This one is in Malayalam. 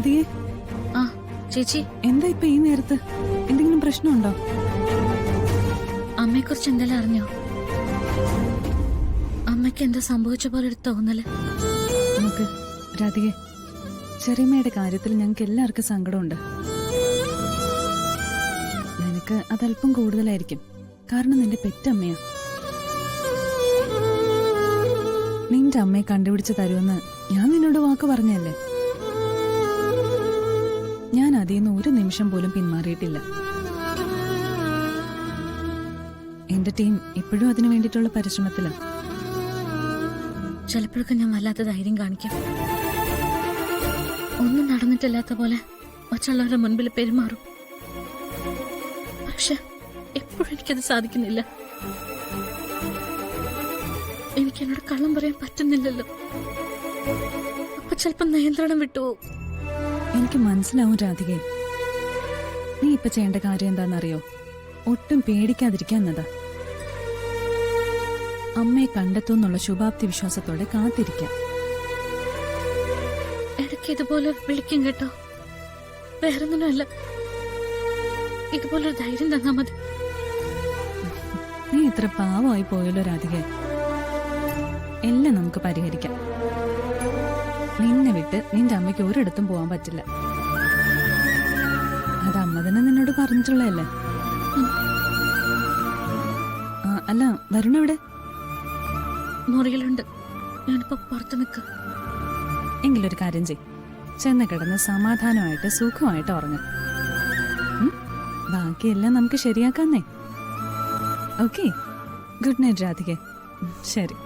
രാധികെ, ആ ചേച്ചി, എന്താ ഇപ്പൊ ഈ നേരത്ത്? എന്തെങ്കിലും പ്രശ്നമുണ്ടോ? അമ്മയെ കുറിച്ച് എന്തെല്ലാം അറിഞ്ഞോ? അമ്മയ്ക്ക് എന്താ സംഭവിച്ച പോലെ ഒരു തോന്നല്. നമുക്ക് രാധികെ, ചെറിയമ്മയുടെ കാര്യത്തിൽ ഞങ്ങൾക്ക് എല്ലാവർക്കും സങ്കടമുണ്ട്. നിനക്ക് അതല്പം കൂടുതലായിരിക്കും, കാരണം നിന്റെ പെറ്റമ്മയാ. നിന്റെ അമ്മയെ കണ്ടുപിടിച്ച് തരുമെന്ന് ഞാൻ നിന്നോട് വാക്ക് പറഞ്ഞല്ലേ. ഞാൻ അതിന്ന് ഒരു നിമിഷം പോലും പിന്മാറിയിട്ടില്ല. എന്റെ ടീം ഇപ്പോഴും അതിനു വേണ്ടിയിട്ടുള്ള പരിശ്രമത്തിലാണ്. ചിലപ്പോഴൊക്കെ ഞാൻ വല്ലാത്ത ധൈര്യം കാണിക്കും, ഒന്നും നടന്നിട്ടില്ലാത്ത പോലെ മറ്റുള്ളവരുടെ മുൻപിൽ പെരുമാറും. പക്ഷെ എപ്പോഴും എനിക്കത് സാധിക്കുന്നില്ല. എനിക്ക് എന്നോട് കള്ളം പറയാൻ പറ്റുന്നില്ലല്ലോ. അപ്പൊ ചിലപ്പോ നിയന്ത്രണം വിട്ടുപോകും. എനിക്ക് മനസ്സിലാവും രാധികെ, നീ ഇപ്പൊ ചെയ്യേണ്ട കാര്യം എന്താണെന്നറിയോ? ഒട്ടും പേടിക്കാതിരിക്കാന്നതാ. അമ്മയെ കണ്ടെത്തുന്നുള്ള ശുഭാപ്തി വിശ്വാസത്തോടെ കാത്തിരിക്കാം. ഇടയ്ക്ക് ഇതുപോലെ വിളിക്കും കേട്ടോ, വേറൊന്നിനുമല്ല. ഇതുപോലൊരു ധൈര്യം തന്നാ മതി. നീ ഇത്ര പാവമായി പോയല്ലോ രാധികെ. എല്ലാം നമുക്ക് പരിഹരിക്കാം. നിന്നെ വിട്ട് നിന്റെ അമ്മയ്ക്ക് ഒരിടത്തും പോവാൻ പറ്റില്ല. അത് അമ്മ തന്നെ നിന്നോട് പറഞ്ഞിട്ടുള്ളതല്ലേ. അല്ല, വരുണ എവിടെ? മുറിയിലുണ്ട്, ഞാനിപ്പോ പുറത്ത് നിൽക്ക. എങ്കിലൊരു കാര്യം ചെയ്, ചെന്ന് കിടന്ന് സമാധാനമായിട്ട് സുഖമായിട്ട് ഉറങ്ങ. ബാക്കിയെല്ലാം നമുക്ക് ശരിയാക്കാന്നേ. ഓക്കെ, ഗുഡ് നൈറ്റ് രാധികെ. ശരി.